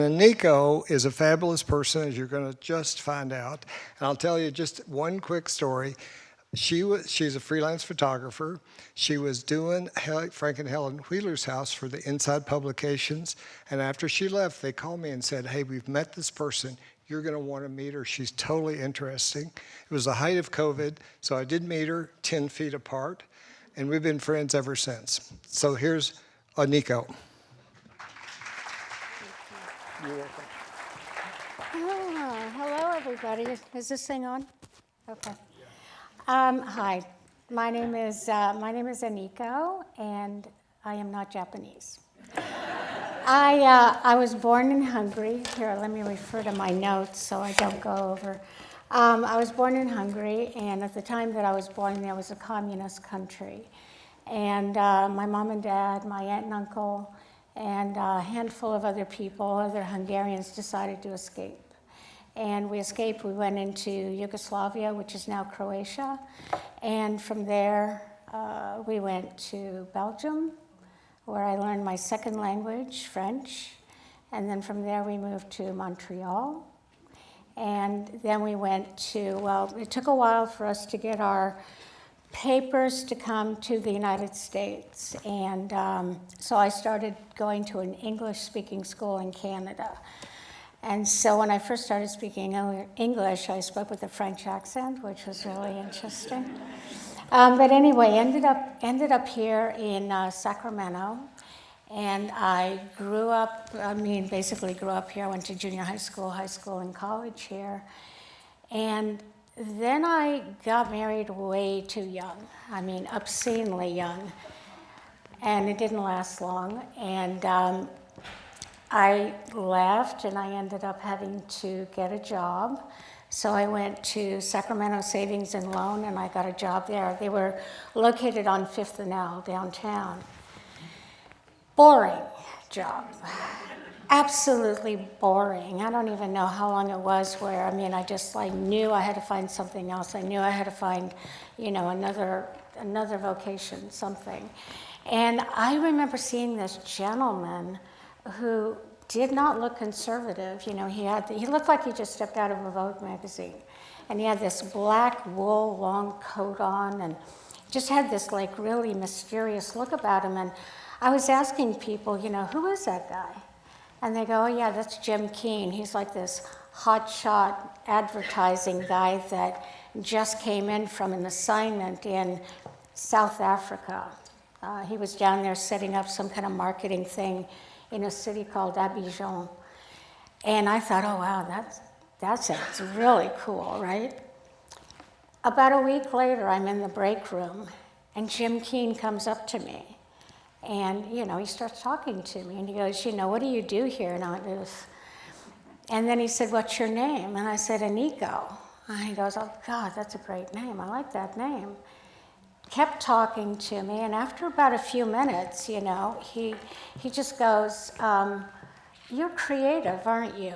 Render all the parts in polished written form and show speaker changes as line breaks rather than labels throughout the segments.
Aniko is a fabulous person, as you're going to just find out. And I'll tell you just one quick story. She's a freelance photographer. She was doing Frank and Helen Wheeler's house for the Inside Publications. And after she left, they called me and said, hey, we've met this person. You're going to want to meet her. She's totally interesting. It was the height of COVID, so I did meet her 10 feet apart. And we've been friends ever since. So here's Aniko. You're welcome.
Hello, everybody. Is this thing on? Okay. Hi, my name is Aniko, and I am not Japanese. I was born in Hungary. Here, let me refer to my notes so I don't go over. I was born in Hungary, and at the time that I was born, there was a communist country. And my mom and dad, my aunt and uncle, and a handful of other people, other Hungarians, decided to escape. And we escaped. We went into Yugoslavia, which is now Croatia. And from there, we went to Belgium, where I learned my second language, French. And then from there, we moved to Montreal. And then we went to, well, it took a while for us to get our papers to come to the United States. And so I started going to an English-speaking school in Canada. And so when I first started speaking English, I spoke with a French accent, which was really interesting. But anyway, ended up here in Sacramento. And I basically grew up here. I went to junior high school, and college here. And then I got married way too young. I mean, obscenely young. And it didn't last long. And I left, and I ended up having to get a job. So I went to Sacramento Savings and Loan, and I got a job there. They were located on 5th and L, downtown. Boring job. Absolutely boring. I don't even know how long it was where, I just knew I had to find something else. I knew I had to find, another vocation, something. And I remember seeing this gentleman who did not look conservative. He looked like he just stepped out of a Vogue magazine. And he had this black wool long coat on and just had this really mysterious look about him. And I was asking people, who is that guy? And they go, oh yeah, that's Jim Keen. He's like this hotshot advertising guy that just came in from an assignment in South Africa. He was down there setting up some kind of marketing thing in a city called Abidjan. And I thought, oh wow, that's it. It's really cool, right? About a week later, I'm in the break room, and Jim Keen comes up to me. And, he starts talking to me, and he goes, what do you do here? And then he said, what's your name? And I said, Aniko. And he goes, oh God, that's a great name. I like that name. Kept talking to me, and after about a few minutes, he just goes, you're creative, aren't you?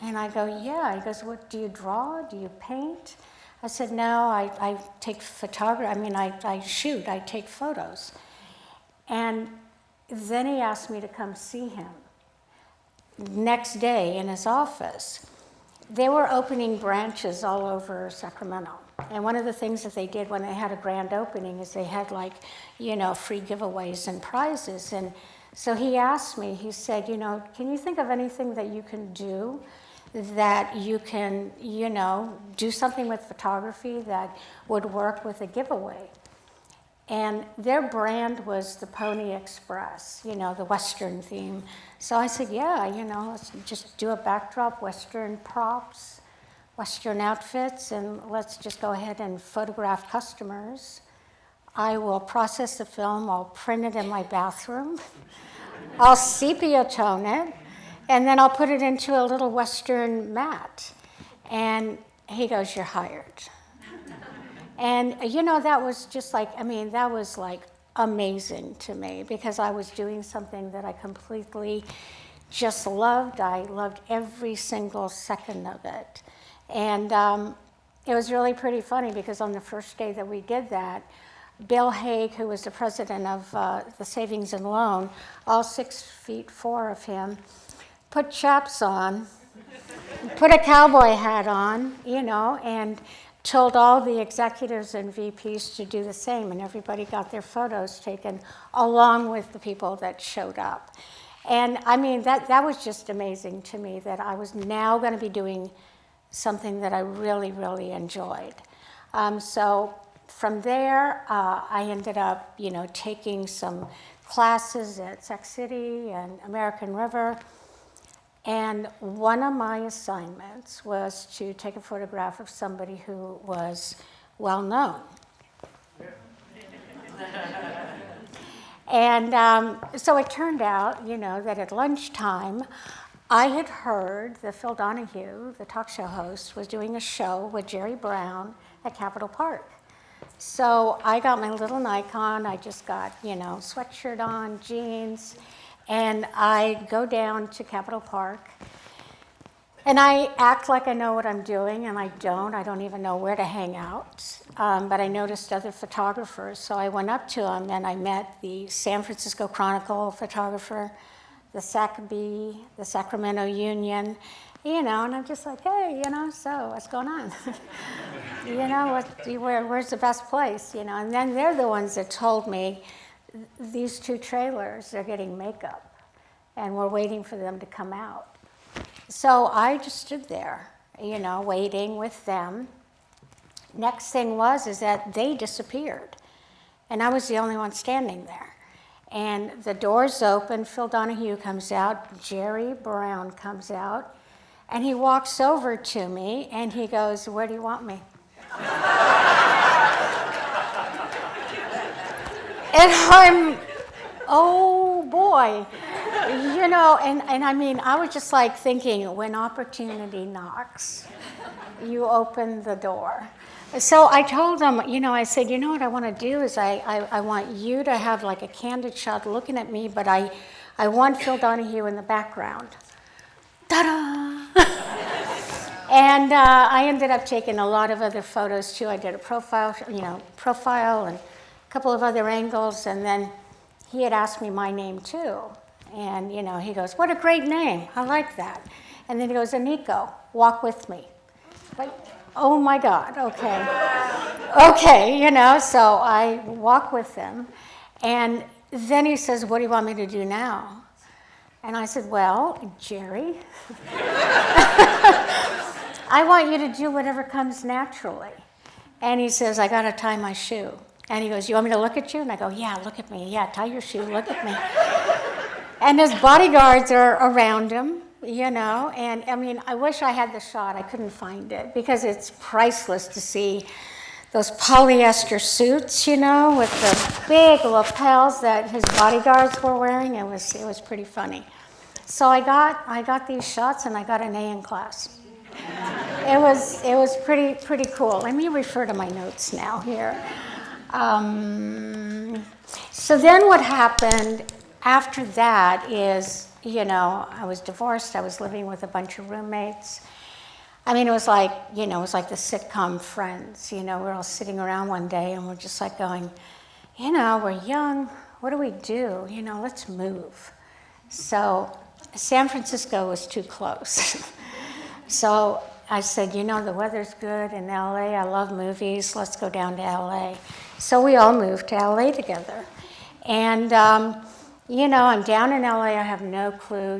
And I go, yeah. He goes, what, do you draw? Do you paint? I said, no, I take photography. I shoot, I take photos. And then he asked me to come see him. Next day in his office, they were opening branches all over Sacramento. And one of the things that they did when they had a grand opening is they had free giveaways and prizes. And so he asked me, he said, can you think of anything that you can do that you can, do something with photography that would work with a giveaway? And their brand was the Pony Express, the Western theme. So I said, yeah, let's just do a backdrop, Western props, Western outfits, and let's just go ahead and photograph customers. I will process the film, I'll print it in my bathroom, I'll sepia tone it, and then I'll put it into a little Western mat. And he goes, you're hired. And, that was just that was amazing to me because I was doing something that I completely just loved. I loved every single second of it. And it was really pretty funny because on the first day that we did that, Bill Hague, who was the president of the Savings and Loan, all 6'4" of him, put chaps on, put a cowboy hat on, and told all the executives and VPs to do the same, and everybody got their photos taken along with the people that showed up. And I mean, that was just amazing to me that I was now going to be doing something that I really, really enjoyed. So from there, I ended up, taking some classes at Sac City and American River. And one of my assignments was to take a photograph of somebody who was well known. And so it turned out, that at lunchtime, I had heard that Phil Donahue, the talk show host, was doing a show with Jerry Brown at Capitol Park. So I got my little Nikon. I just got, sweatshirt on, jeans, and I go down to Capitol Park. And I act like I know what I'm doing, and I don't. I don't even know where to hang out. But I noticed other photographers, so I went up to them, and I met the San Francisco Chronicle photographer, the SACB, the Sacramento Union, and I'm just like, hey, so what's going on? Where's the best place? And then they're the ones that told me these two trailers, they're getting makeup, and we're waiting for them to come out. So I just stood there, waiting with them. Next thing is that they disappeared, and I was the only one standing there. And the doors open, Phil Donahue comes out, Jerry Brown comes out, and he walks over to me, and he goes, where do you want me? And I'm, oh boy. And I mean, I was just like thinking, when opportunity knocks, you open the door. So I told him, I said, what I want to do is I want you to have like a candid shot looking at me, but I want Phil Donahue in the background. Ta-da! And I ended up taking a lot of other photos too. I did a profile and a couple of other angles, and then he had asked me my name too. And, he goes, what a great name. I like that. And then he goes, Aniko, walk with me. Like, oh, my God, okay. Okay, so I walk with him. And then he says, what do you want me to do now? And I said, well, Jerry, I want you to do whatever comes naturally. And he says, I got to tie my shoe. And he goes, you want me to look at you? And I go, yeah, look at me. Yeah, tie your shoe, look at me. And his bodyguards are around him, and I mean, I wish I had the shot. I couldn't find it because it's priceless to see those polyester suits, with the big lapels that his bodyguards were wearing. It was pretty funny. So I got these shots, and I got an A in class. It was pretty cool. Let me refer to my notes now here. So then what happened after that is, I was divorced. I was living with a bunch of roommates. I mean, it was like the sitcom Friends. We're all sitting around one day, and we're just like going, we're young. What do we do? Let's move. So San Francisco was too close. So I said, the weather's good in LA. I love movies. Let's go down to LA. So we all moved to LA together. And, I'm down in LA. I have no clue,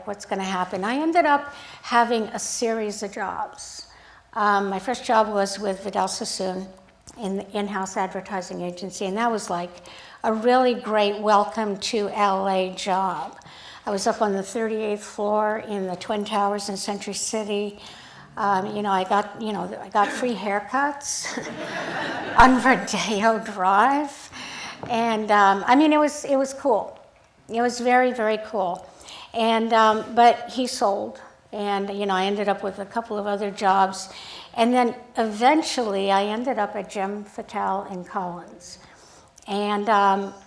what's going to happen. I ended up having a series of jobs. My first job was with Vidal Sassoon in the in-house advertising agency, and that was like a really great welcome to LA job. I was up on the 38th floor in the Twin Towers in Century City. I got free haircuts on Rodeo Drive. And it was cool. It was very, very cool. And but he sold, and I ended up with a couple of other jobs, and then eventually I ended up at Gem Fatale in Collins, and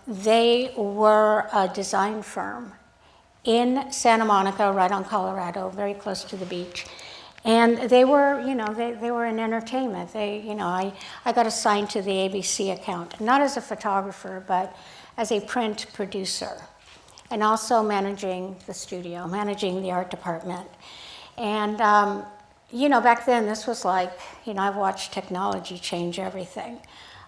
they were a design firm in Santa Monica, right on Colorado, very close to the beach. And they were, they were in entertainment. I got assigned to the ABC account, not as a photographer, but as a print producer. and also managing the studio, managing the art department. And, back then this was like, I've watched technology change everything.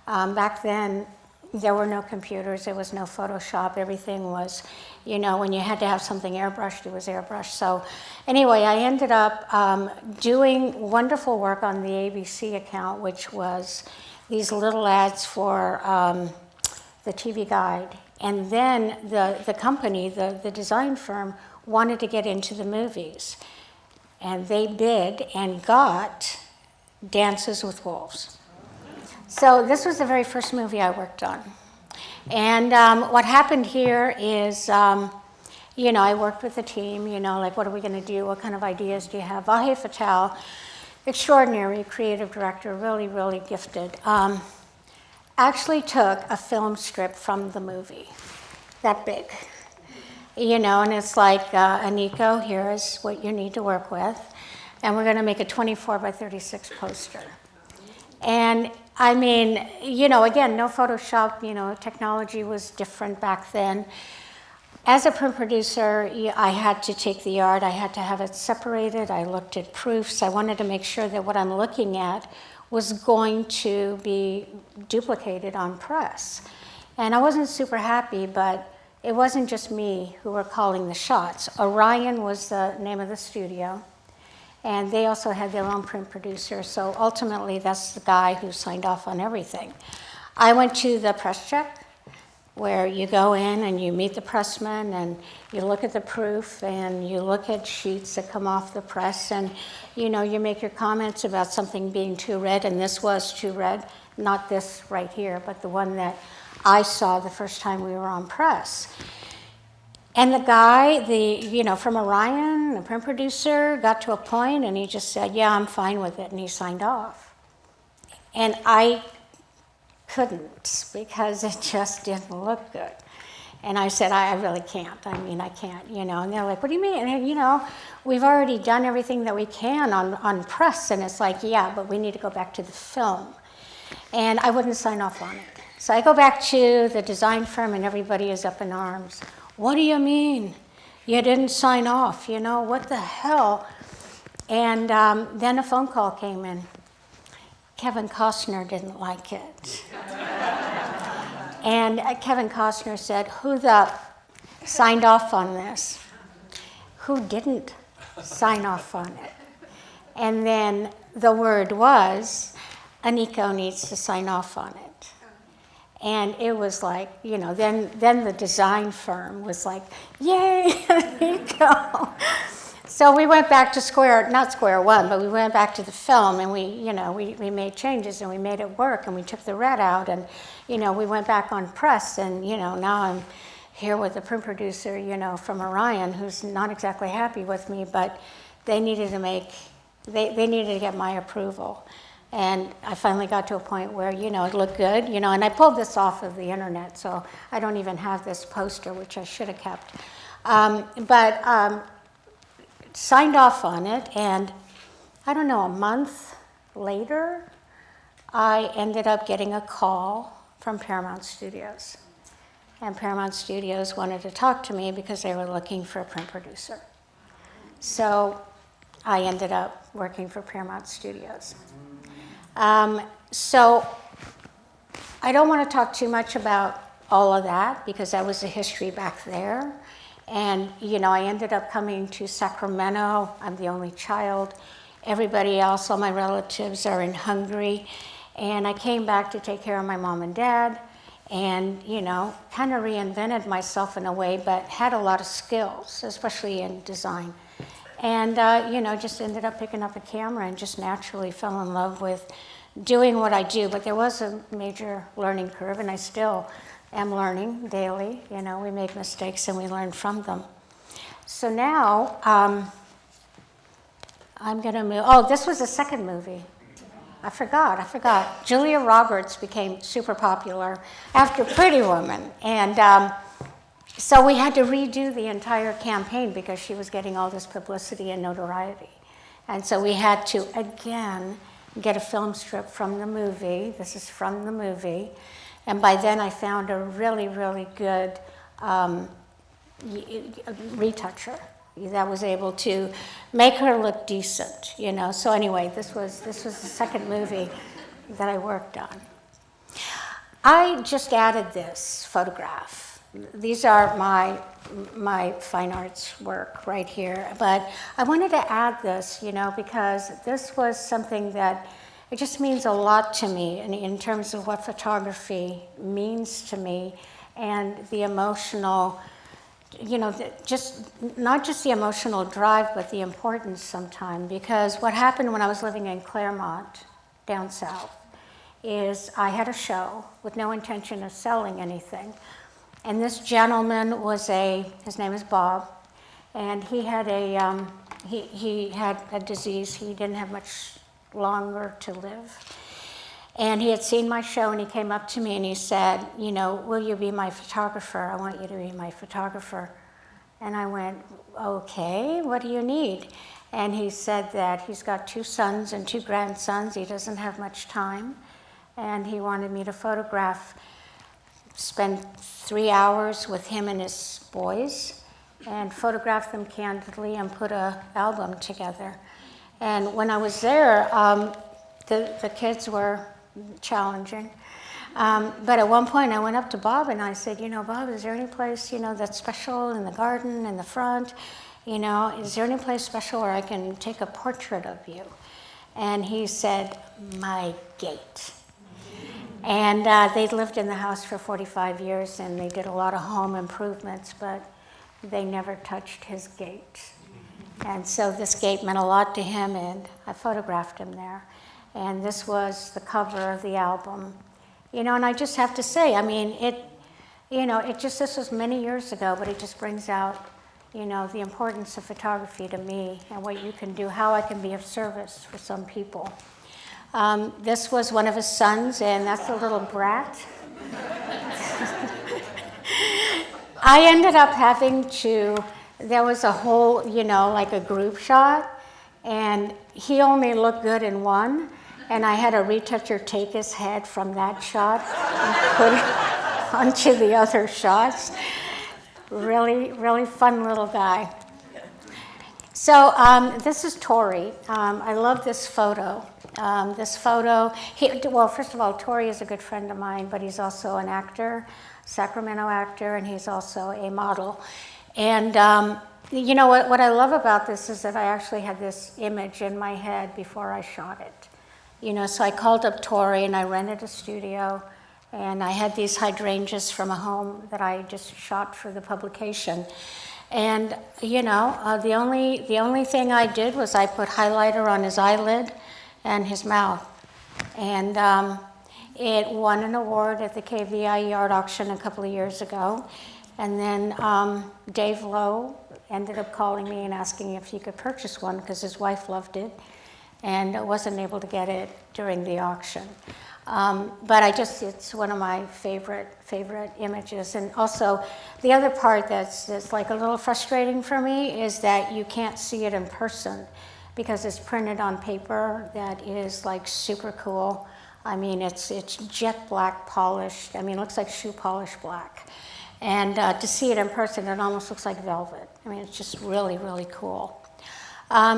Back then, there were no computers, there was no Photoshop, everything was, when you had to have something airbrushed, it was airbrushed. So anyway, I ended up doing wonderful work on the ABC account, which was these little ads for the TV Guide. And then the company, the design firm, wanted to get into the movies. And they bid and got Dances with Wolves. So this was the very first movie I worked on. And what happened here is, I worked with the team, like what are we going to do? What kind of ideas do you have? Vahe Fatal, extraordinary creative director, really, really gifted, actually took a film strip from the movie, that big. And it's like, Aniko, here is what you need to work with. And we're going to make a 24 by 36 poster. And I mean, again, no Photoshop, technology was different back then. As a print producer, I had to take the art, I had to have it separated, I looked at proofs, I wanted to make sure that what I'm looking at was going to be duplicated on press. And I wasn't super happy, but it wasn't just me who were calling the shots. Orion was the name of the studio. And they also had their own print producer, so ultimately that's the guy who signed off on everything. I went to the press check, where you go in and you meet the pressman and you look at the proof and you look at sheets that come off the press and you make your comments about something being too red, and this was too red, not this right here, but the one that I saw the first time we were on press. And the guy, from Orion, the print producer, got to a point and he just said, yeah, I'm fine with it, and he signed off. And I couldn't, because it just didn't look good. And I said, I really can't. I can't, And they're like, what do you mean? And, we've already done everything that we can on press. And it's like, yeah, but we need to go back to the film. And I wouldn't sign off on it. So I go back to the design firm and everybody is up in arms. What do you mean? You didn't sign off, what the hell? And then a phone call came in. Kevin Costner didn't like it. And Kevin Costner said, who the signed off on this? Who didn't sign off on it? And then the word was, Aniko needs to sign off on it. And it was like, then the design firm was like, yay, Aniko. So we went back to not square one, but we went back to the film and we made changes and we made it work and we took the red out and, we went back on press and, now I'm here with the print producer, from Orion, who's not exactly happy with me, but they needed they needed to get my approval. And I finally got to a point where, it looked good, and I pulled this off of the internet, so I don't even have this poster, which I should have kept. But signed off on it, and I don't know, a month later, I ended up getting a call from Paramount Studios. And Paramount Studios wanted to talk to me because they were looking for a print producer. So I ended up working for Paramount Studios. So I don't want to talk too much about all of that because that was the history back there. And, I ended up coming to Sacramento. I'm the only child. Everybody else, all my relatives are in Hungary. And I came back to take care of my mom and dad and, kind of reinvented myself in a way, but had a lot of skills, especially in design. And, just ended up picking up a camera and just naturally fell in love with doing what I do. But there was a major learning curve, and I still am learning daily. We make mistakes and we learn from them. So now I'm going to move. Oh, this was the second movie. I forgot. Julia Roberts became super popular after Pretty Woman. And so we had to redo the entire campaign because she was getting all this publicity and notoriety. And so we had to, again, get a film strip from the movie. This is from the movie. And by then I found a really, really good retoucher that was able to make her look decent, you know. So anyway, this was the second movie that I worked on. I just added this photograph. These are my fine arts work right here, but I wanted to add this, you know, because this was something that it just means a lot to me in terms of what photography means to me and the emotional, you know, just not just the emotional drive, but the importance sometimes. Because what happened when I was living in Claremont, down south, is I had a show with no intention of selling anything. And this gentleman was his name is Bob, and he had he had a disease. He didn't have much longer to live. And he had seen my show, and he came up to me and he said, you know, will you be my photographer? I want you to be my photographer. And I went, okay, what do you need? And he said that he's got 2 sons and 2 grandsons. He doesn't have much time. And he wanted me to spend 3 hours with him and his boys and photograph them candidly and put an album together. And when I was there, the kids were challenging. But at one point I went up to Bob and I said, you know, Bob, is there any place, you know, that's special in the garden, in the front? You know, is there any place special where I can take a portrait of you? And he said, my gate. And they'd lived in the house for 45 years and they did a lot of home improvements, but they never touched his gate. And so this gate meant a lot to him, and I photographed him there. And this was the cover of the album. You know, and I just have to say, I mean, this was many years ago, but it just brings out, you know, the importance of photography to me and what you can do, how I can be of service for some people. This was one of his sons, and that's a little brat. I ended up there was a whole, you know, like a group shot, and he only looked good in one, and I had a retoucher take his head from that shot and put it onto the other shots. Really, really fun little guy. So this is Tori. I love this photo. Well, first of all, Tori is a good friend of mine, but he's also an actor, Sacramento actor, and he's also a model. And you know what I love about this is that I actually had this image in my head before I shot it. You know, so I called up Tori and I rented a studio, and I had these hydrangeas from a home that I just shot for the publication. And you know, the only thing I did was I put highlighter on his eyelid and his mouth. And it won an award at the KVIE art auction a couple of years ago. And then Dave Lowe ended up calling me and asking if he could purchase one because his wife loved it and wasn't able to get it during the auction. But it's one of my favorite images. And also, the other part that's like a little frustrating for me is that you can't see it in person because it's printed on paper that is like super cool. I mean, it's jet black polished. I mean, it looks like shoe polish black. And to see it in person, it almost looks like velvet. I mean, it's just really, really cool.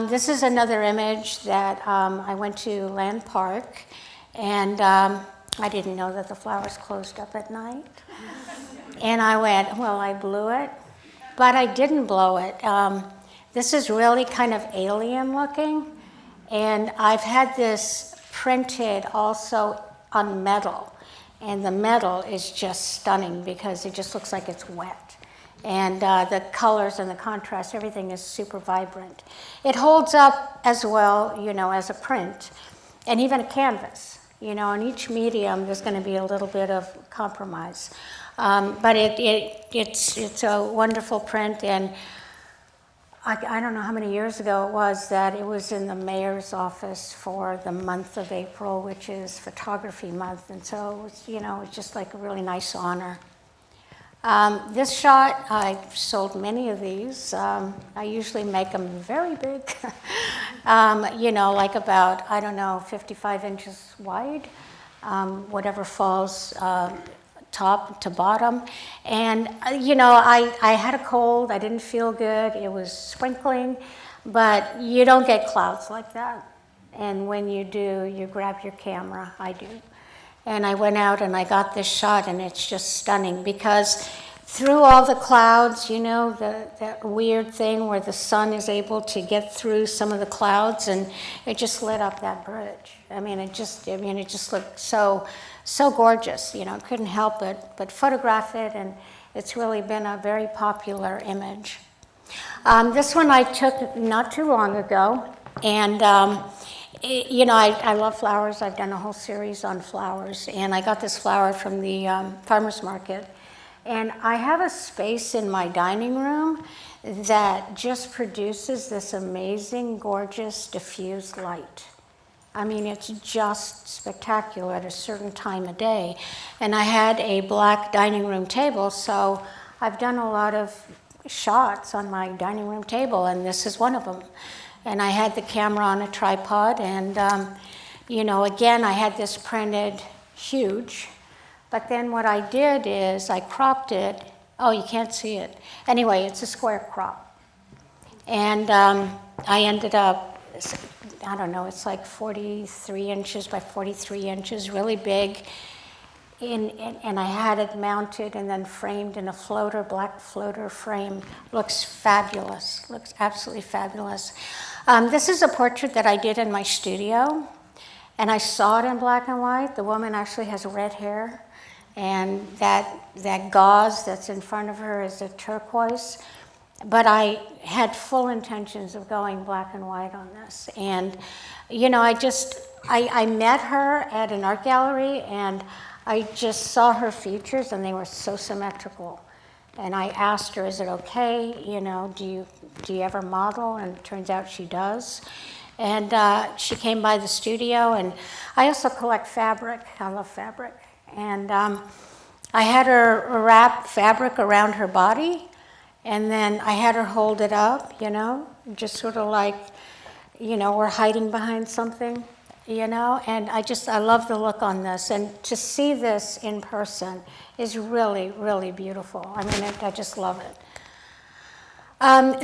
This is another image that I went to Land Park, and I didn't know that the flowers closed up at night. And I went, well, I blew it, but I didn't blow it. This is really kind of alien looking, and I've had this printed also on metal. And the metal is just stunning because it just looks like it's wet. And the colors and the contrast, everything is super vibrant. It holds up as well, you know, as a print, and even a canvas. You know, in each medium, there's going to be a little bit of compromise. But it's a wonderful print, and I don't know how many years ago it was that it was in the mayor's office for the month of April, which is photography month, and so it was, you know, it's just like a really nice honor. This shot, I've sold many of these. I usually make them very big, you know, like about, 55 inches wide, whatever falls top to bottom. And, you know, I had a cold, I didn't feel good, it was sprinkling, but you don't get clouds like that. And when you do, you grab your camera, I do. And I went out and I got this shot, and it's just stunning because through all the clouds, you know, that weird thing where the sun is able to get through some of the clouds, and it just lit up that bridge. I mean, it just looked so gorgeous, you know, couldn't help it but photograph it, and it's really been a very popular image. This one I took not too long ago, and you know, I love flowers. I've done a whole series on flowers, and I got this flower from the farmer's market. And I have a space in my dining room that just produces this amazing, gorgeous, diffused light. I mean, it's just spectacular at a certain time of day. And I had a black dining room table, so I've done a lot of shots on my dining room table, and this is one of them. And I had the camera on a tripod, and you know, again, I had this printed huge, but then what I did is I cropped it. Oh, you can't see it. Anyway, it's a square crop. And I ended up, I don't know, it's like 43 inches by 43 inches, really big. And I had it mounted and then framed in a floater, black floater frame. Looks fabulous, looks absolutely fabulous. This is a portrait that I did in my studio, and I saw it in black and white. The woman actually has red hair, and that gauze that's in front of her is a turquoise. But I had full intentions of going black and white on this. And, you know, I met her at an art gallery, and I just saw her features, and they were so symmetrical. And I asked her, is it okay, you know, do you ever model? And it turns out she does. And she came by the studio, and I also collect fabric. I love fabric. And I had her wrap fabric around her body, and then I had her hold it up, you know, just sort of like, you know, we're hiding behind something, you know, and I love the look on this. And to see this in person is really, really beautiful. I mean, I just love it.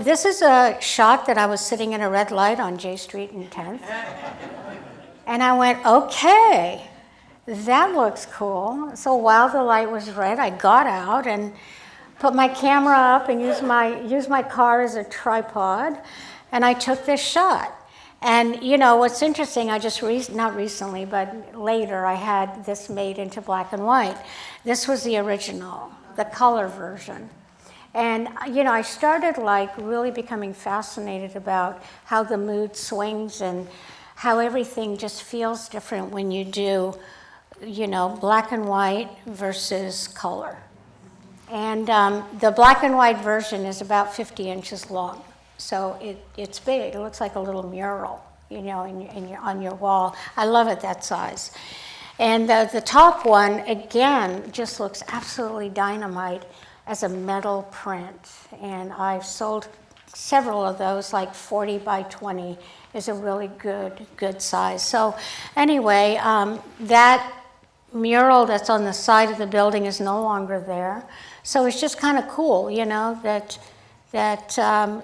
This is a shot that I was sitting in a red light on J Street and 10th. And I went, okay, that looks cool. So while the light was red, I got out and put my camera up and used my car as a tripod, and I took this shot. And you know, what's interesting, I just, not recently, but later, I had this made into black and white. This was the original, the color version. And you know, I started like really becoming fascinated about how the mood swings and how everything just feels different when you do, you know, black and white versus color. And the black and white version is about 50 inches long. So it's big. It looks like a little mural, you know, on your wall. I love it that size. And the top one, again, just looks absolutely dynamite as a metal print. And I've sold several of those, like 40 by 20 is a really good size. So anyway, that mural that's on the side of the building is no longer there. So it's just kind of cool, you know, that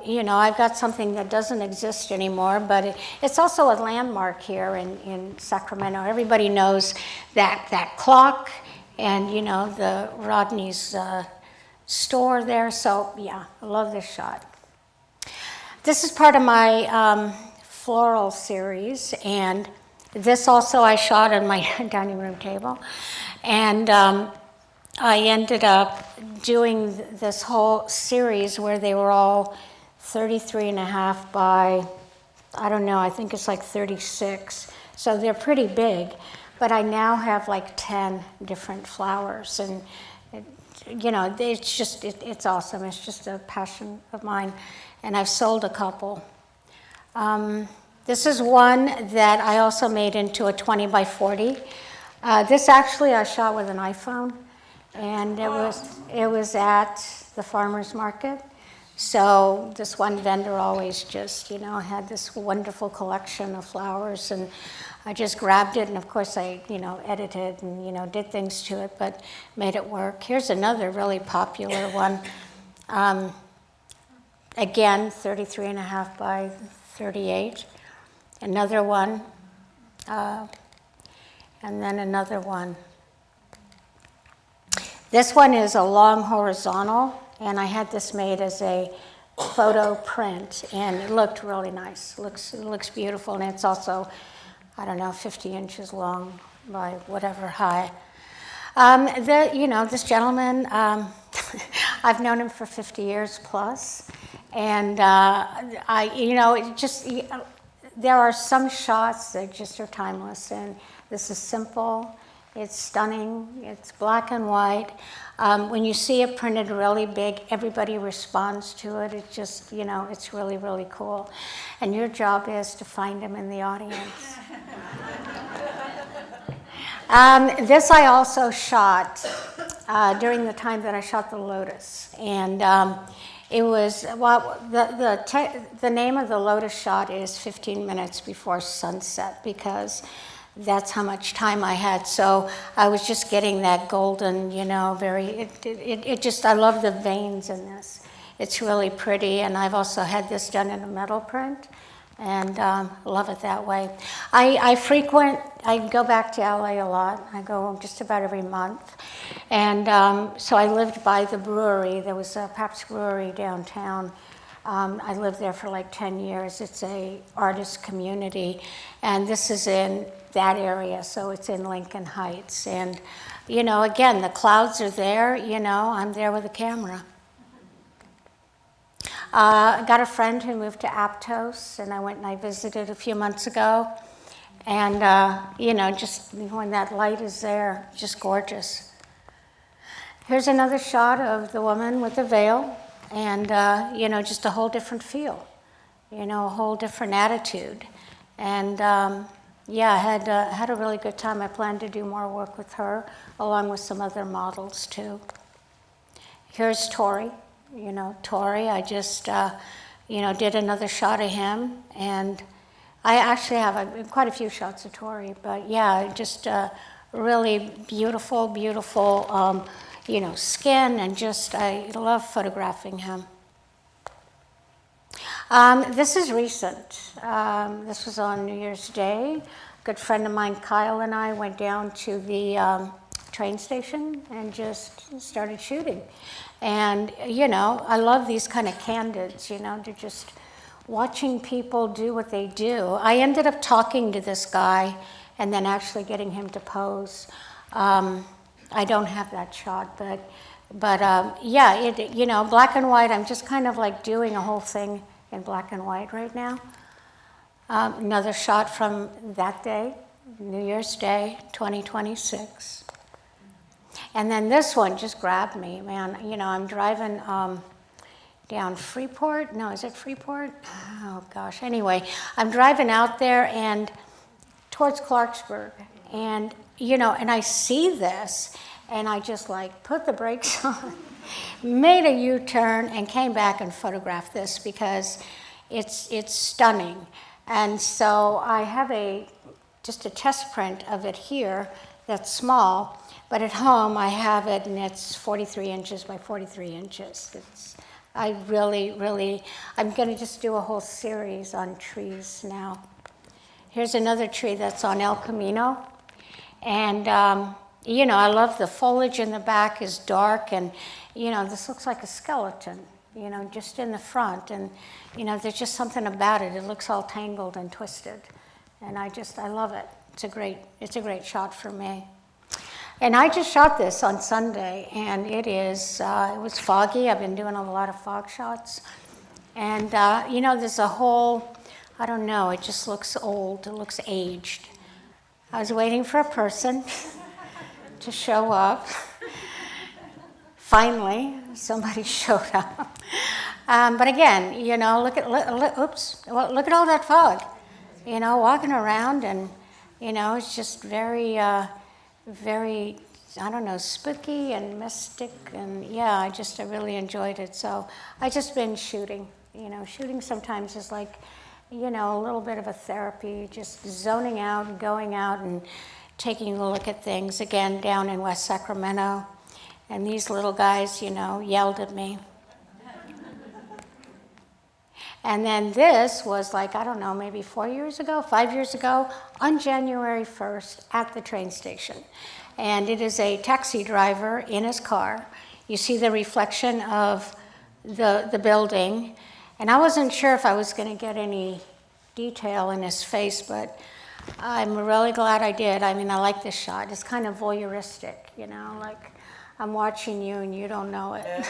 you know, I've got something that doesn't exist anymore, but it's also a landmark here in Sacramento. Everybody knows that clock and, you know, the Rodney's store there. So yeah, I love this shot. This is part of my floral series, and this also I shot on my dining room table. And I ended up doing this whole series where they were all 33.5 by, I don't know, I think it's like 36. So they're pretty big, but I now have like 10 different flowers. And, you know, it's just, it's awesome. It's just a passion of mine. And I've sold a couple. This is one that I also made into a 20 by 40. This actually I shot with an iPhone. And it was at the farmer's market. So this one vendor always just, had this wonderful collection of flowers, and I just grabbed it, and of course I, edited and, did things to it, but made it work. Here's another really popular one. Again, 33.5 by 38. Another one, and then another one. This one is a long horizontal, and I had this made as a photo print, and it looked really nice. It looks beautiful, and it's also, 50 inches long by whatever high. This gentleman, I've known him for 50 years plus, and there are some shots that just are timeless, and this is simple. It's stunning. It's black and white. When you see it printed really big, everybody responds to it. It's just, it's really, really cool. And your job is to find them in the audience. This I also shot during the time that I shot the Lotus. And it was, the name of the Lotus shot is 15 minutes before sunset, because that's how much time I had. So I was just getting that golden, I love the veins in this. It's really pretty, and I've also had this done in a metal print, and love it that way. I go back to LA a lot. I go just about every month. And so I lived by the brewery. There was a Pabst Brewery downtown. I lived there for like 10 years. It's a artist community, and this is in that area, so it's in Lincoln Heights. And, again, the clouds are there, I'm there with a camera. I got a friend who moved to Aptos, and I went and I visited a few months ago. And, just when that light is there, just gorgeous. Here's another shot of the woman with the veil. And, just a whole different feel, a whole different attitude. And, I had a really good time. I plan to do more work with her, along with some other models, too. Here's Tori. Tori, I just, did another shot of him. And I actually have quite a few shots of Tori. But, just really beautiful, skin, and just, I love photographing him. This is recent. This was on New Year's Day. A good friend of mine, Kyle, and I went down to the train station and just started shooting. And, I love these kind of candids, to just watching people do what they do. I ended up talking to this guy and then actually getting him to pose. I don't have that shot, but black and white. I'm just kind of like doing a whole thing in black and white right now. Another shot from that day, New Year's Day, 2026. And then this one just grabbed me, man. I'm driving down Freeport. No, is it Freeport? Oh gosh. Anyway, I'm driving out there and towards Clarksburg, and and I see this, and I just like put the brakes on, made a U-turn, and came back and photographed this because it's stunning. And so I have just a test print of it here that's small, but at home I have it, and it's 43 inches by 43 inches. I'm going to just do a whole series on trees now. Here's another tree that's on El Camino. And, I love the foliage in the back is dark, and, this looks like a skeleton, just in the front. And, there's just something about it. It looks all tangled and twisted. And I love it. It's a great shot for me. And I just shot this on Sunday, and it was foggy. I've been doing a lot of fog shots. And, there's a whole, I don't know, it just looks old. It looks aged. I was waiting for a person to show up. Finally, somebody showed up. But again, look at all that fog. Walking around, and it's just very I don't know, spooky and mystic, and yeah, I really enjoyed it. So I just been shooting. Shooting sometimes is like, a little bit of a therapy, just zoning out, going out and taking a look at things. Again, down in West Sacramento, and these little guys, yelled at me. And then this was like, I don't know, maybe 4 years ago, 5 years ago, on January 1st at the train station. And it is a taxi driver in his car. You see the reflection of the building. And I wasn't sure if I was going to get any detail in his face, but I'm really glad I did. I mean, I like this shot. It's kind of voyeuristic, like I'm watching you and you don't know it.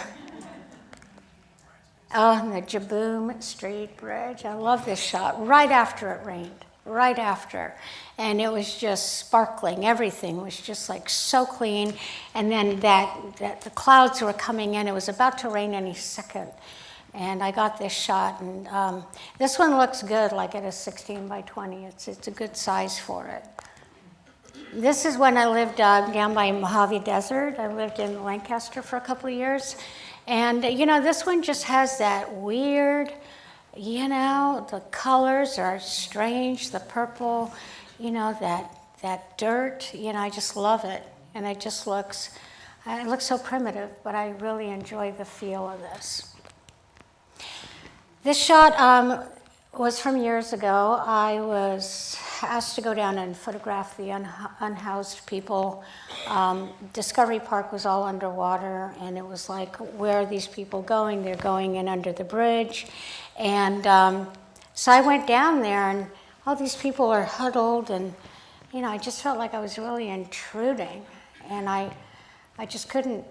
Oh, and the Jaboom Street Bridge. I love this shot. Right after it rained, right after. And it was just sparkling. Everything was just like so clean. And then that the clouds were coming in. It was about to rain any second. And I got this shot. And this one looks good, like at a 16 by 20. It's a good size for it. This is when I lived down by Mojave Desert. I lived in Lancaster for a couple of years. And, this one just has that weird, the colors are strange, the purple, that dirt, I just love it. And it just looks so primitive, but I really enjoy the feel of this. This shot was from years ago. I was asked to go down and photograph the unhoused people. Discovery Park was all underwater, and it was like, where are these people going? They're going in under the bridge. And so I went down there, and all these people are huddled, and, I just felt like I was really intruding. And I just couldn't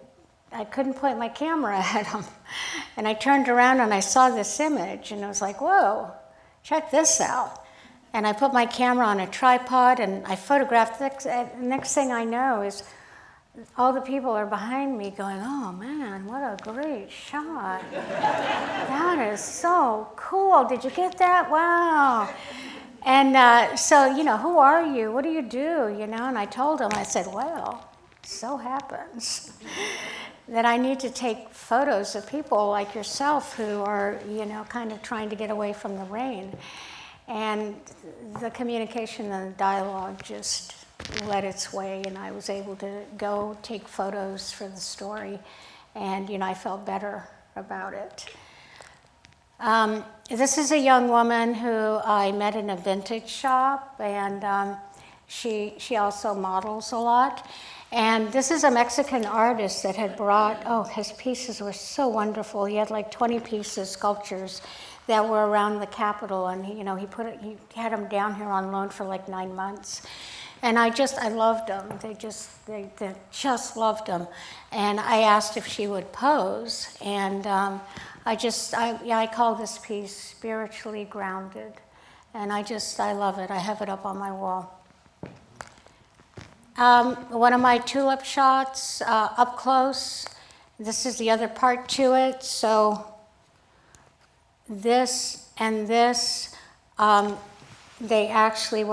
point my camera at them. And I turned around and I saw this image, and I was like, whoa, check this out. And I put my camera on a tripod and I photographed. The next thing I know is all the people are behind me going, oh man, what a great shot. That is so cool. Did you get that? Wow. And so, who are you? What do you do? And I told them, I said, well, so happens that I need to take photos of people like yourself who are, kind of trying to get away from the rain. And the communication and the dialogue just led its way, and I was able to go take photos for the story, and I felt better about it. This is a young woman who I met in a vintage shop, and she also models a lot. And this is a Mexican artist that had brought, his pieces were so wonderful. He had like 20 pieces, sculptures, that were around the Capitol, and he had them down here on loan for like 9 months. And I loved them. They just loved them. And I asked if she would pose, and I call this piece Spiritually Grounded. And I love it. I have it up on my wall. One of my tulip shots up close. This is the other part to it. So this and this, what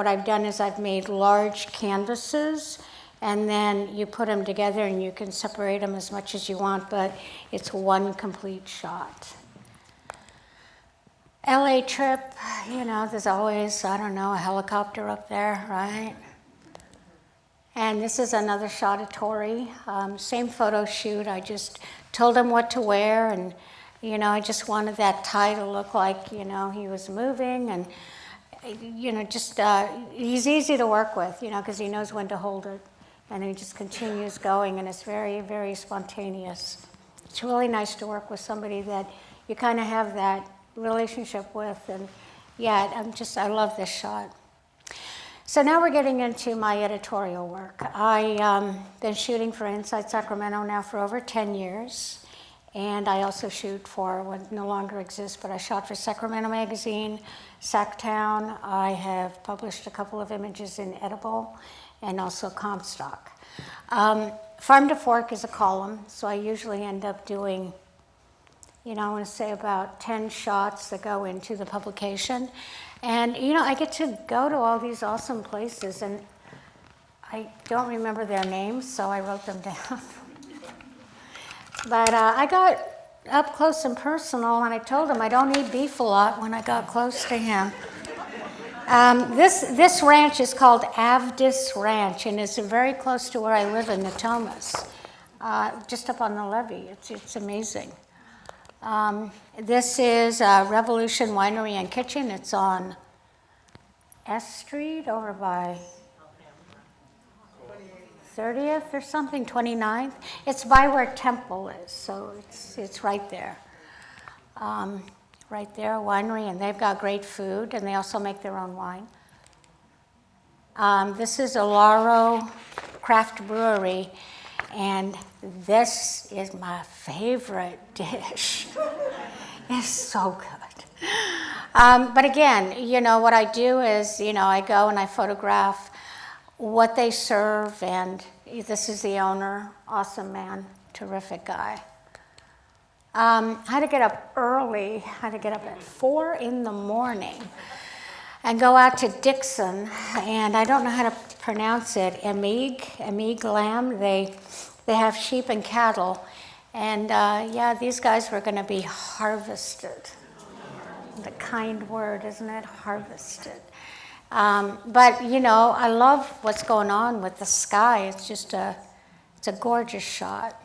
I've done is I've made large canvases, and then you put them together and you can separate them as much as you want, but it's one complete shot. LA trip, there's always, a helicopter up there, right? And this is another shot of Tori. Same photo shoot. I just told him what to wear, and I just wanted that tie to look like he was moving, and he's easy to work with, because he knows when to hold it, and he just continues going, and it's very, very spontaneous. It's really nice to work with somebody that you kind of have that relationship with, and I love this shot. So now we're getting into my editorial work. I've been shooting for Inside Sacramento now for over 10 years. And I also shoot for what no longer exists, but I shot for Sacramento Magazine, Sacktown. I have published a couple of images in Edible and also Comstock. Farm to Fork is a column, so I usually end up doing, I want to say about 10 shots that go into the publication. And, I get to go to all these awesome places, and I don't remember their names, so I wrote them down. But I got up close and personal, and I told him I don't eat beef a lot when I got close to him. This ranch is called Avdis Ranch, and it's very close to where I live in Natomas, just up on the levee. It's amazing. This is Revolution Winery and Kitchen. It's on S Street over by 30th or something, 29th. It's by where Temple is, so it's right there. Right there, a winery, and they've got great food, and they also make their own wine. This is Alaro Craft Brewery, and this is my favorite dish. It's so good. But again, you know, what I do is, you know, I go and I photograph what they serve, and this is the owner, awesome man, terrific guy. I had to get up early. I had to get up at 4 in the morning and go out to Dixon, and I don't know how to pronounce it, Emig Lamb. They have sheep and cattle, and yeah, these guys were going to be harvested. The kind word, isn't it? Harvested. But you know, I love what's going on with the sky. It's just it's a gorgeous shot.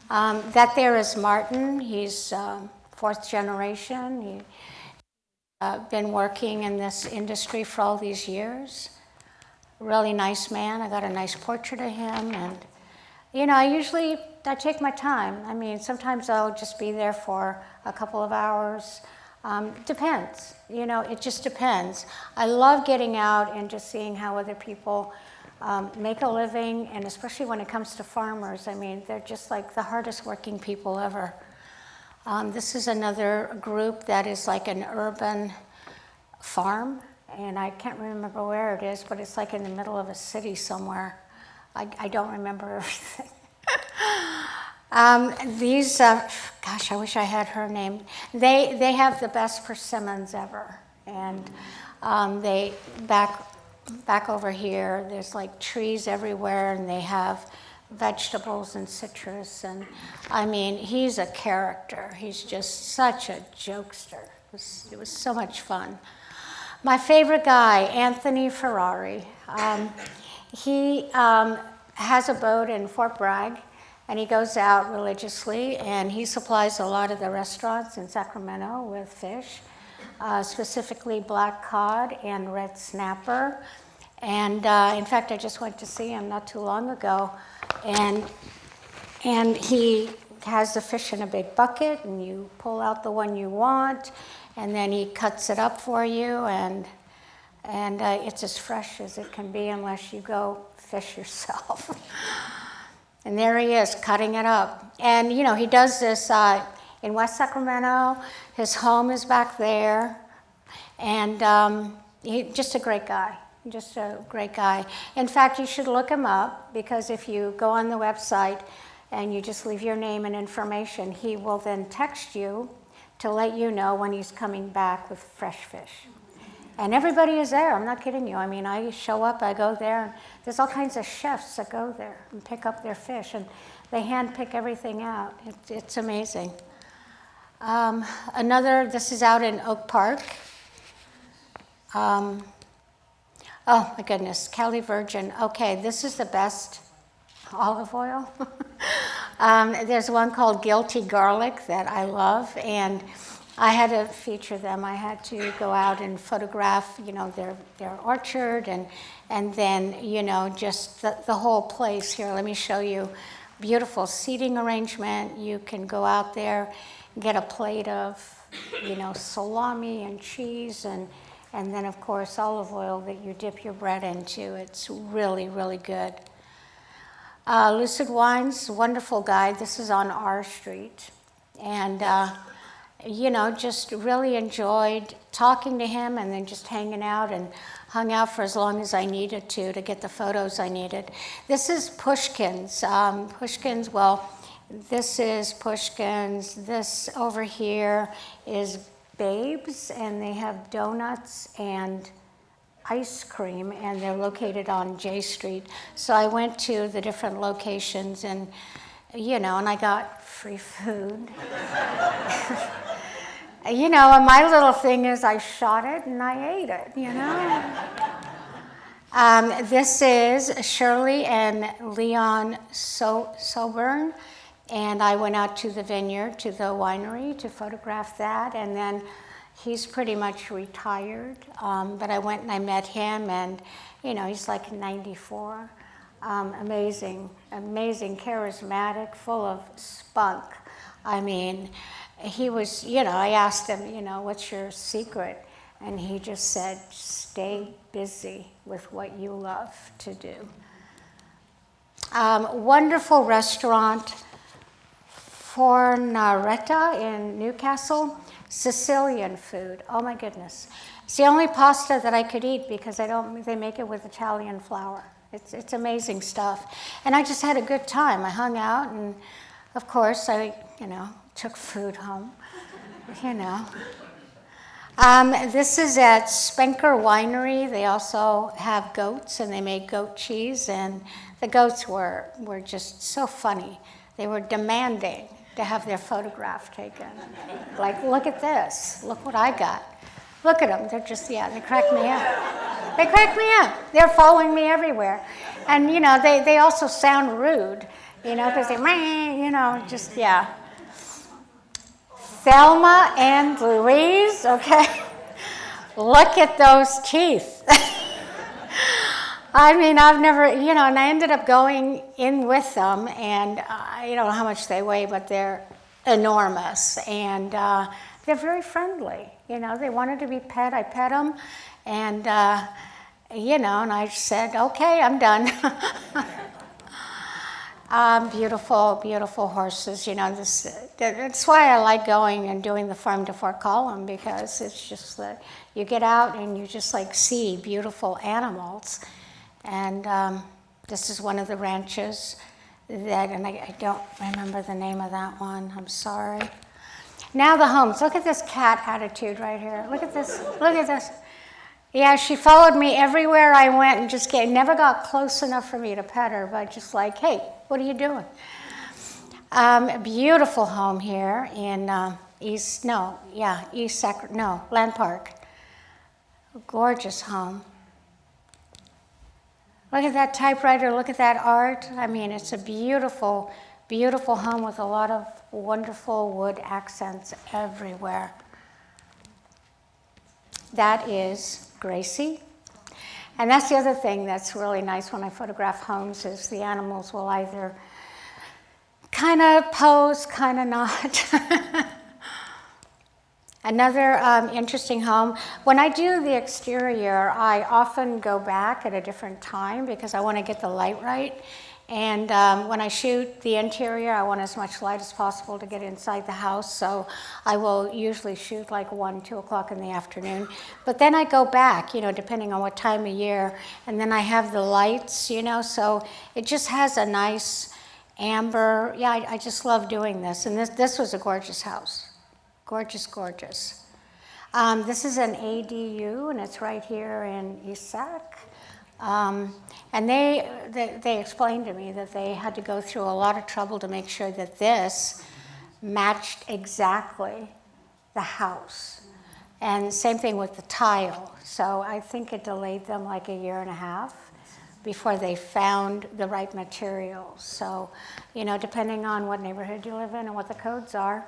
That there is Martin. He's fourth generation. He's been working in this industry for all these years. Really nice man. I got a nice portrait of him, and you know, I take my time. I mean, sometimes I'll just be there for a couple of hours. Depends. You know, it just depends. I love getting out and just seeing how other people make a living, and especially when it comes to farmers. I mean, they're just like the hardest working people ever. This is another group that is like an urban farm, and I can't remember where it is, but it's like in the middle of a city somewhere. I don't remember everything. Gosh, I wish I had her name. They have the best persimmons ever, and they back over here, there's like trees everywhere, and they have vegetables and citrus, and I mean, he's a character. He's just such a jokester. It was so much fun. My favorite guy, Anthony Ferrari. He has a boat in Fort Bragg, and he goes out religiously, and he supplies a lot of the restaurants in Sacramento with fish, specifically black cod and red snapper. And in fact, I just went to see him not too long ago, and he has the fish in a big bucket, and you pull out the one you want, and then he cuts it up for you, and it's as fresh as it can be unless you go fish yourself. And there he is, cutting it up. And, you know, he does this in West Sacramento. His home is back there. And he's just a great guy, just a great guy. In fact, you should look him up, because if you go on the website and you just leave your name and information, he will then text you to let you know when he's coming back with fresh fish. And everybody is there. I'm not kidding you. I mean, I show up, I go there, and there's all kinds of chefs that go there and pick up their fish, and they hand pick everything out. It's amazing. This is out in Oak Park. Oh my goodness, Cali Virgin. Okay, this is the best olive oil. There's one called Guilty Garlic that I love, and I had to feature them. I had to go out and photograph, you know, their orchard, and then, you know, just the whole place. Here, let me show you. Beautiful seating arrangement. You can go out there, get a plate of, you know, salami and cheese, and then, of course, olive oil that you dip your bread into. It's really, really good. Lucid Wines, wonderful guy. This is on R Street. And you know, just really enjoyed talking to him, and then just hanging out, and hung out for as long as I needed to get the photos I needed. This is Pushkin's. Pushkin's, well, this is Pushkin's. This over here is Babes, and they have donuts and ice cream, and they're located on J Street. So I went to the different locations, and and I got free food. And my little thing is I shot it and I ate it, This is Shirley and Leon Soburn, and I went out to the vineyard, to the winery, to photograph that, and then he's pretty much retired, but I went and I met him, and he's like 94. Amazing, charismatic, full of spunk. I mean, he was, I asked him, what's your secret? And he just said, stay busy with what you love to do. Wonderful restaurant, Fornaretta in Newcastle. Sicilian food, oh my goodness. It's the only pasta that I could eat because they make it with Italian flour. It's amazing stuff. And I just had a good time. I hung out, and of course I, took food home, This is at Spenker Winery. They also have goats, and they make goat cheese, and the goats were just so funny. They were demanding to have their photograph taken. Like, look at this. Look what I got. Look at them. They're just, they crack me up. They crack me up. They're following me everywhere. And, they also sound rude, because they, Thelma and Louise, okay? Look at those teeth. I mean, I've never, and I ended up going in with them, and I don't know how much they weigh, but they're enormous, and they're very friendly. They wanted to be pet. I pet them, and, and I said, okay, I'm done. Beautiful, beautiful horses. That's why I like going and doing the farm to fork column, because it's just that you get out and you just see beautiful animals. And this is one of the ranches and I don't remember the name of that one. I'm sorry. Now the homes. Look at this cat attitude right here. Look at this. Look at this. Yeah, she followed me everywhere I went and just never got close enough for me to pet her, but just hey, what are you doing? A beautiful home here in Land Park. A gorgeous home. Look at that typewriter, look at that art. I mean, it's a beautiful, beautiful home with a lot of wonderful wood accents everywhere. That is Gracie. And that's the other thing that's really nice when I photograph homes is the animals will either kind of pose, kind of not. Another interesting home. When I do the exterior, I often go back at a different time because I want to get the light right. And when I shoot the interior, I want as much light as possible to get inside the house. So I will usually shoot 1, 2 o'clock in the afternoon. But then I go back, depending on what time of year. And then I have the lights, so it just has a nice amber. Yeah, I just love doing this. And this was a gorgeous house. Gorgeous, gorgeous. This is an ADU, and it's right here in Isac. And they explained to me that they had to go through a lot of trouble to make sure that this matched exactly the house. And same thing with the tile. So I think it delayed them a year and a half before they found the right materials. So, depending on what neighborhood you live in and what the codes are.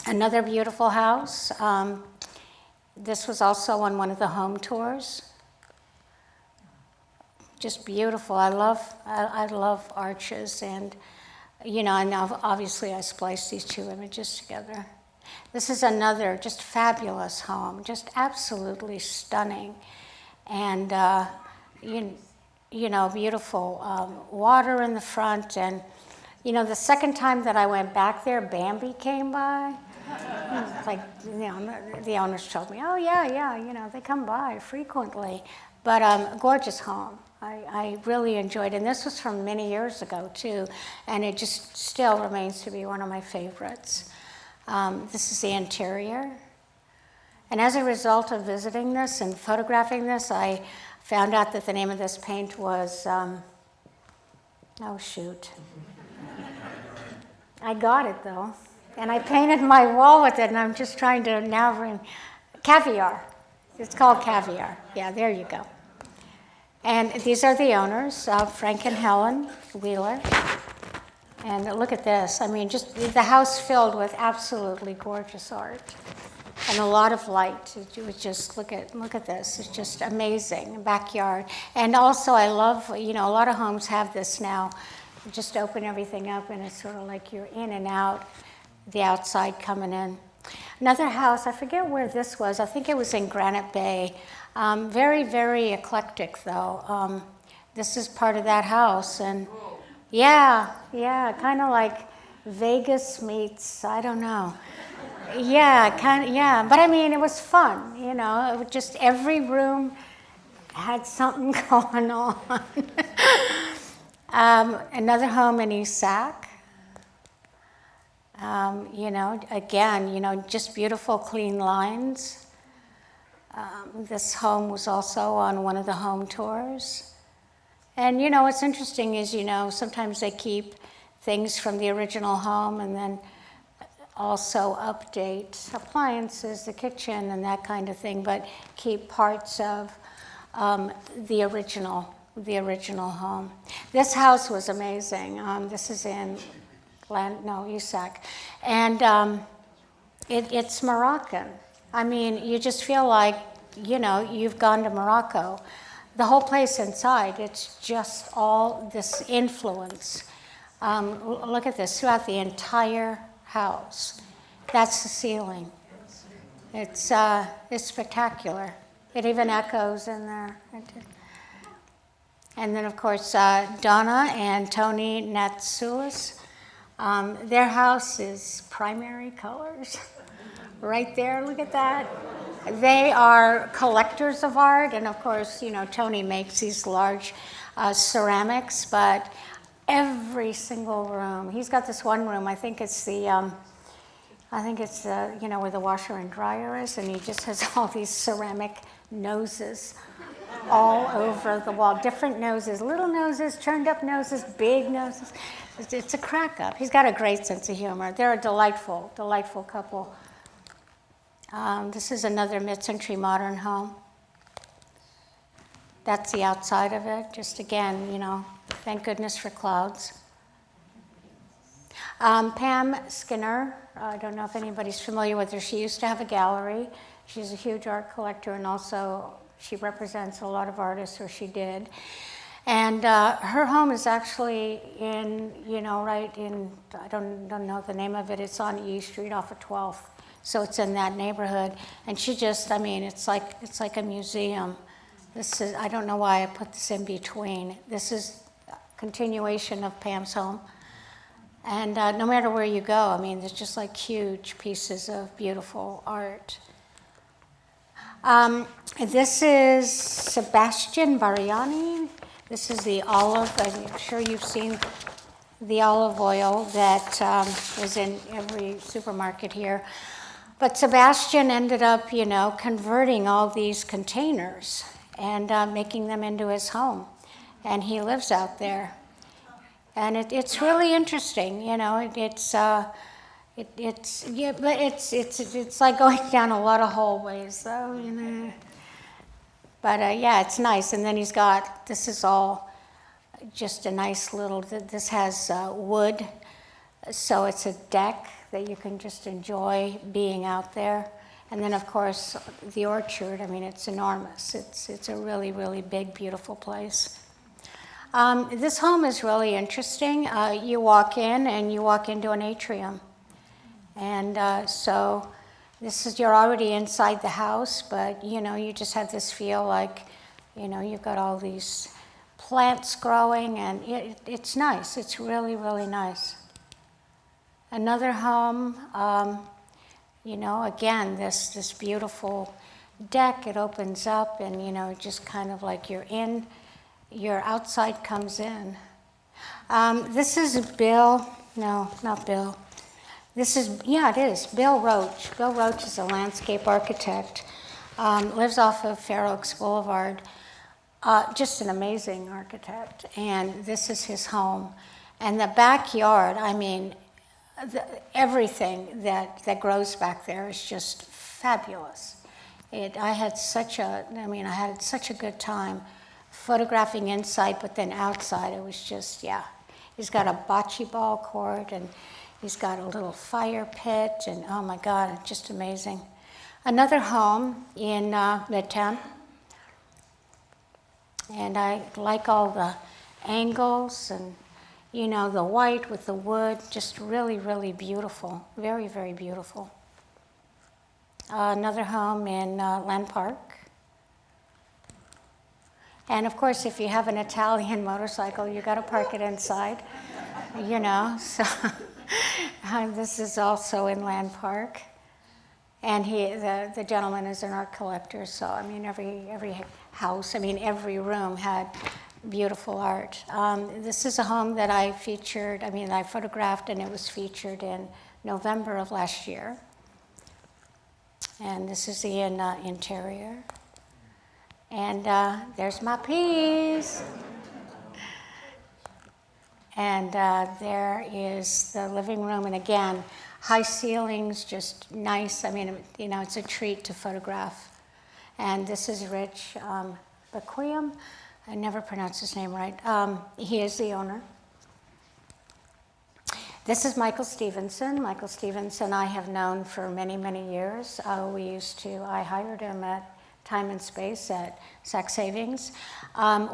Another beautiful house. This was also on one of the home tours. Just beautiful. I love arches, and and now obviously I spliced these two images together. This is another just fabulous home, just absolutely stunning, and beautiful water in the front, and the second time that I went back there, Bambi came by. The owners told me, oh yeah, they come by frequently. But gorgeous home. I really enjoyed it. And this was from many years ago too, and it just still remains to be one of my favorites. This is the interior. And as a result of visiting this and photographing this, I found out that the name of this paint was, oh shoot. I got it though. And I painted my wall with it, and I'm just trying to now bring, Caviar. It's called Caviar. Yeah, there you go. And these are the owners, Frank and Helen Wheeler. And look at this. I mean, just the house filled with absolutely gorgeous art and a lot of light. You would just look at this. It's just amazing backyard. And also, I love, a lot of homes have this now. You just open everything up, and it's sort of like you're in and out, the outside coming in. Another house, I forget where this was. I think it was in Granite Bay. Very, very eclectic, though. This is part of that house, and yeah, kind of like Vegas meets, I don't know. Yeah. But I mean, it was fun, It was just every room had something going on. Another home in East Sac. Again, just beautiful, clean lines. This home was also on one of the home tours. And, what's interesting is, sometimes they keep things from the original home and then also update appliances, the kitchen and that kind of thing, but keep parts of the original home. This house was amazing. This is in East Sac. And it's Moroccan. I mean, you just feel like, you've gone to Morocco. The whole place inside, it's just all this influence. Look at this, throughout the entire house. That's the ceiling. It's spectacular. It even echoes in there. And then, of course, Donna and Tony Natsoulis. Their house is primary colors. Right there, look at that. They are collectors of art, and of course, Tony makes these large ceramics, but every single room, he's got this one room, I think it's the where the washer and dryer is, and he just has all these ceramic noses all over the wall, different noses, little noses, turned up noses, big noses. It's a crack up. He's got a great sense of humor. They're a delightful, delightful couple. This is another mid-century modern home. That's the outside of it. Just again, thank goodness for clouds. Pam Skinner, I don't know if anybody's familiar with her. She used to have a gallery. She's a huge art collector, and also she represents a lot of artists, or she did. And her home is actually in, right in, I don't know the name of it. It's on E Street off of 12th. So it's in that neighborhood. And she just, it's like a museum. This is, I don't know why I put this in between. This is a continuation of Pam's home. And no matter where you go, there's just like huge pieces of beautiful art. This is Sebastian Bariani. This is the olive. I'm sure you've seen the olive oil that is in every supermarket here. But Sebastian ended up, converting all these containers and making them into his home. And he lives out there. And it's really interesting, it's like going down a lot of hallways, though, But it's nice. And then this is all just a nice little, this has wood, so it's a deck that you can just enjoy being out there. And then, of course, the orchard, it's enormous. It's a really, really big, beautiful place. This home is really interesting. You walk in, and you walk into an atrium. And so you're already inside the house, but, you just have this feel like, you've got all these plants growing, and it's nice. It's really, really nice. Another home, again, this beautiful deck. It opens up, and, just kind of like you're in, your outside comes in. This is Bill, no, not Bill. This is, yeah, it is, Bill Roach. Bill Roach is a landscape architect, lives off of Fair Oaks Boulevard. Just an amazing architect, and this is his home. And the backyard, I mean, everything that grows back there is just fabulous. I had such a good time photographing inside, but then outside it was just, yeah. He's got a bocce ball court, and he's got a little fire pit, and oh my God, just amazing. Another home in Midtown. And I like all the angles and, you know, the white with the wood, just really, really beautiful. Very, very beautiful. Another home in Land Park. And of course, if you have an Italian motorcycle, you got to park it inside, you know. So this is also in Land Park. And the gentleman is an art collector, so I mean, every house, I mean, every room had beautiful art. This is a home that I photographed, and it was featured in November of last year. And this is the interior. And there's my piece. And there is the living room, and again, high ceilings, just nice. I mean, you know, it's a treat to photograph. And this is Rich Bequem. I never pronounce his name right. He is the owner. This is Michael Stevenson. Michael Stevenson I have known for many, many years. I hired him at Time and Space at Sac Savings.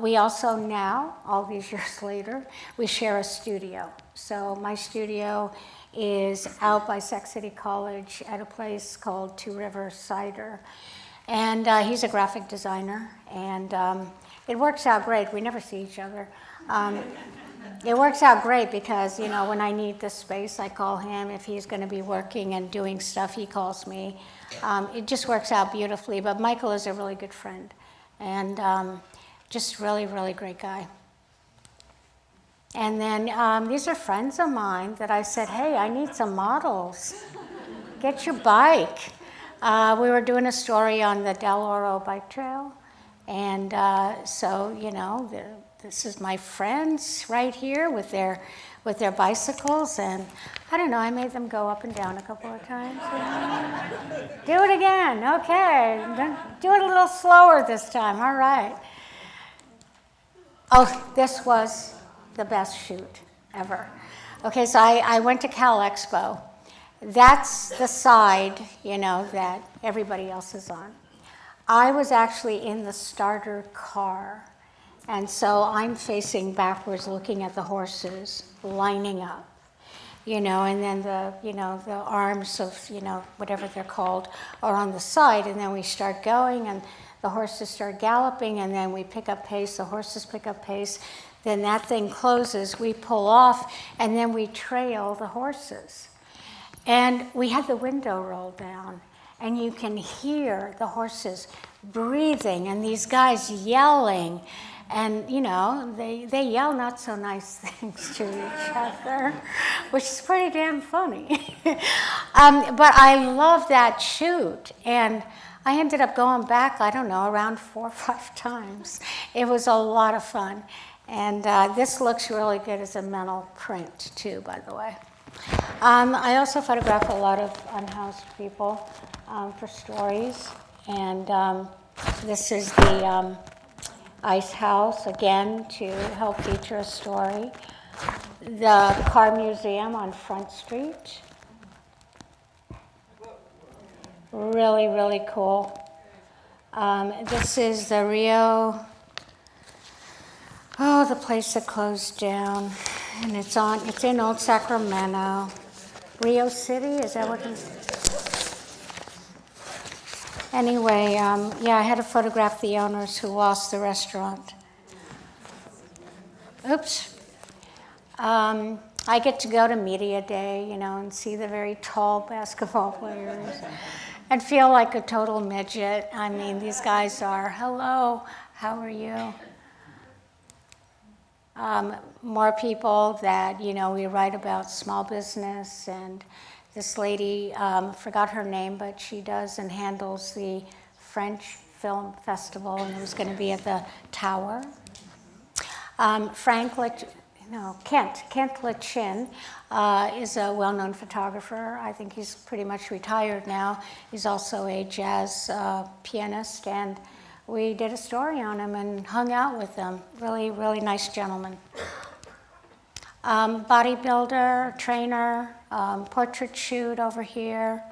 We also now, all these years later, we share a studio. So my studio is out by Sac City College at a place called Two River Cider. And he's a graphic designer, and it works out great. We never see each other. It works out great because, you know, when I need the space, I call him. If he's going to be working and doing stuff, he calls me. It just works out beautifully. But Michael is a really good friend, and just really, really great guy. And then these are friends of mine that I said, hey, I need some models. Get your bike. We were doing a story on the Del Oro bike trail. And so, you know, this is my friends right here with their bicycles. And I don't know, I made them go up and down a couple of times. You know? Do it again. Okay. Do it a little slower this time. All right. Oh, this was the best shoot ever. Okay, so I went to Cal Expo. That's the side, you know, that everybody else is on. I was actually in the starter car, and so I'm facing backwards looking at the horses lining up, you know, and then the arms of, you know, whatever they're called are on the side, and then we start going, and the horses start galloping, and then we pick up pace, the horses pick up pace, then that thing closes, we pull off, and then we trail the horses. And we had the window rolled down, and you can hear the horses breathing and these guys yelling. And, you know, they yell not so nice things to each other, which is pretty damn funny. But I love that shoot. And I ended up going back, I don't know, around 4 or 5 times. It was a lot of fun. And this looks really good as a mental print, too, by the way. I also photograph a lot of unhoused people for stories. And this is the Ice House, again, to help feature a story. The Car Museum on Front Street. Really, really cool. This is the Rio, the place that closed down. And it's in Old Sacramento. Rio City, is that what it is? Anyway, yeah, I had to photograph the owners who lost the restaurant. Oops. I get to go to media day, you know, and see the very tall basketball players and feel like a total midget. I mean, these guys are, hello, how are you? More people that, you know, we write about small business and This lady, forgot her name, but she does and handles the French Film Festival, and it was going to be at the Tower. Kent Lachin is a well-known photographer. I think he's pretty much retired now. He's also a jazz pianist, and we did a story on him and hung out with him. Really, really nice gentleman. Bodybuilder, trainer, portrait shoot over here.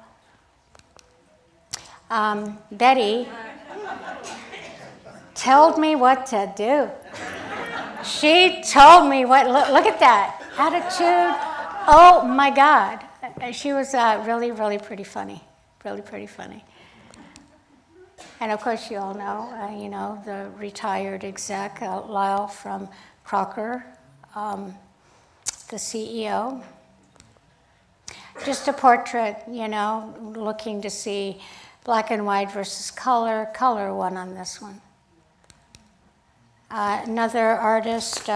Betty told me what to do. She told me what, look at that, attitude. Oh my God. She was really, really pretty funny, really pretty funny. And of course you all know, the retired exec, Lyle from Crocker, the CEO. Just a portrait, looking to see black and white versus color. Color won on this one. Another artist,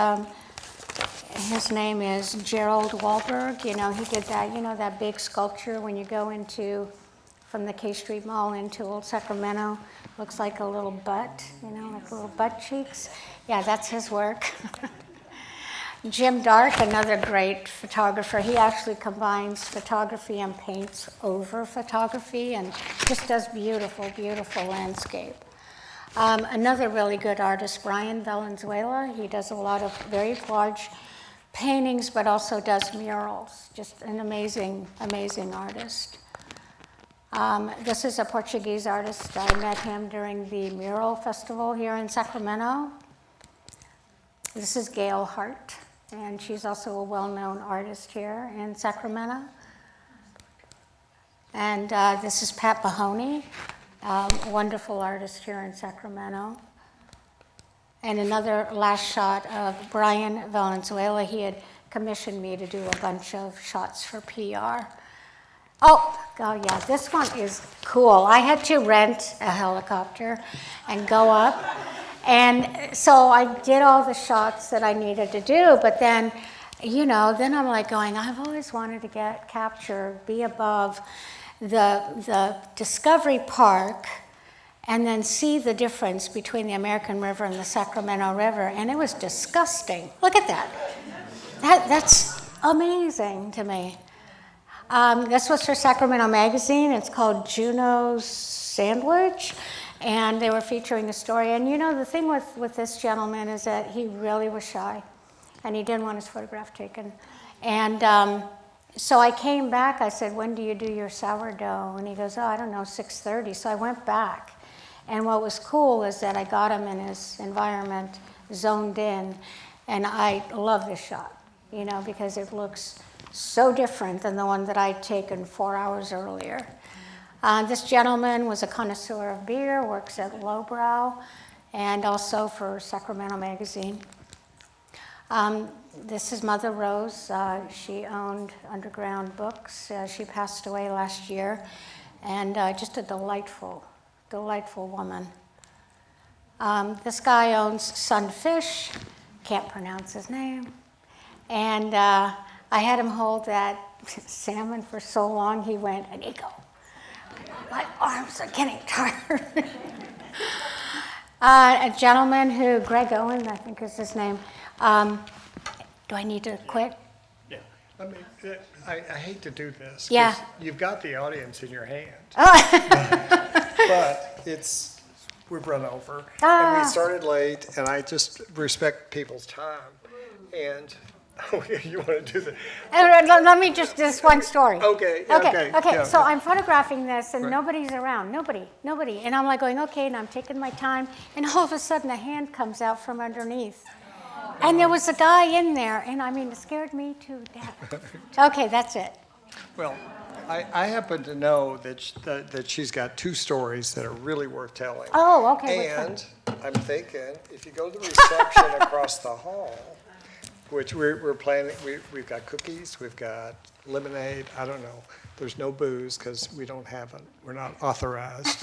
his name is Gerald Wahlberg. He did that, that big sculpture when you go from the K Street Mall into Old Sacramento. Looks like a little butt, like little butt cheeks. Yeah, that's his work. Jim Dark, another great photographer. He actually combines photography and paints over photography and just does beautiful, beautiful landscape. Another really good artist, Brian Valenzuela. He does a lot of very large paintings, but also does murals. Just an amazing, amazing artist. This is a Portuguese artist. I met him during the mural festival here in Sacramento. This is Gail Hart, and she's also a well-known artist here in Sacramento. And this is Pat Mahoney. Wonderful artist here in Sacramento. And another last shot of Brian Valenzuela. He had commissioned me to do a bunch of shots for PR. Oh yeah, this one is cool. I had to rent a helicopter and go up. And so I did all the shots that I needed to do, but then, then I'm like going, I've always wanted to be above the Discovery Park and then see the difference between the American River and the Sacramento River, and it was disgusting. Look at that. That's amazing to me. This was for Sacramento Magazine. It's called Juno's Sandwich, and they were featuring a story. And the thing with this gentleman is that he really was shy, and he didn't want his photograph taken. And so I came back. I said, when do you do your sourdough? And he goes, I don't know, 6:30. So I went back. And what was cool is that I got him in his environment, zoned in. And I love this shot, because it looks so different than the one that I'd taken 4 hours earlier. This gentleman was a connoisseur of beer, works at Lowbrow, and also for Sacramento Magazine. This is Mother Rose. She owned Underground Books. She passed away last year, and just a delightful, delightful woman. This guy owns Sunfish. Can't pronounce his name. And I had him hold that salmon for so long, he went, Aniko, my arms are getting tired. A gentleman who, Greg Owen, I think is his name. Do I need to quit?
Yeah. I hate to do this. 'Cause
Yeah.
You've got the audience in your hand.
Oh.
But we've run over. And we started late, and I just respect people's time. And you want to do the...
Let me just, this one story.
Okay.
Okay. So I'm photographing this, and nobody's around. Nobody. And I'm like going, okay, and I'm taking my time. And all of a sudden, a hand comes out from underneath. And there was a guy in there, and it scared me to death. Okay, that's it.
Well, I happen to know that she's got two stories that are really worth telling.
Oh, okay.
And I'm thinking, if you go to the reception across the hall, which we're planning, we've got cookies, we've got lemonade, I don't know. There's no booze because we're not authorized.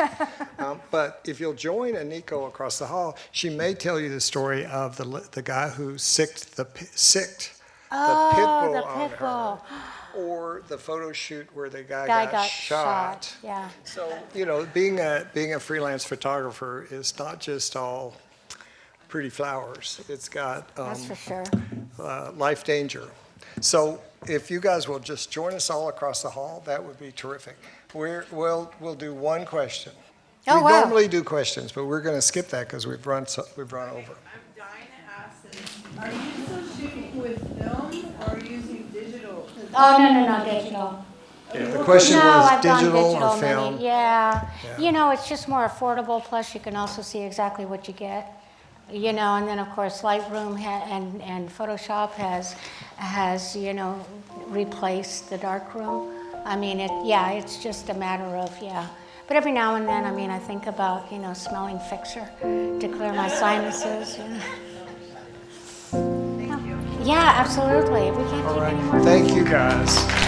But if you'll join Aniko across the hall, she may tell you the story of the guy who sicked the pit bull on her. or the photo shoot where the guy
Guy
got
got
shot.
shot, yeah.
So, you know, being a freelance photographer is not just all pretty flowers. It's got
That's for sure.
life danger. So if you guys will just join us all across the hall, that would be terrific. We'll do one question.
Oh,
We
wow.
normally do questions, but we're going to skip that because we've run over.
I'm dying to ask this. Are you still shooting with film or using digital?
Oh, no, digital.
Yeah, the question
No,
was
I've done
digital
digital
or film.
many, yeah.
Yeah.
You know, it's just more affordable, plus you can also see exactly what you get. You know, and then of course Lightroom and Photoshop has, you know, replaced the darkroom. I mean, it's just a matter of, But every now and then, I mean, I think about, you know, smelling fixer to clear my sinuses. You know.
Thank you.
Yeah, absolutely. We can't
All
keep
right.
any more.
Thank you, guys.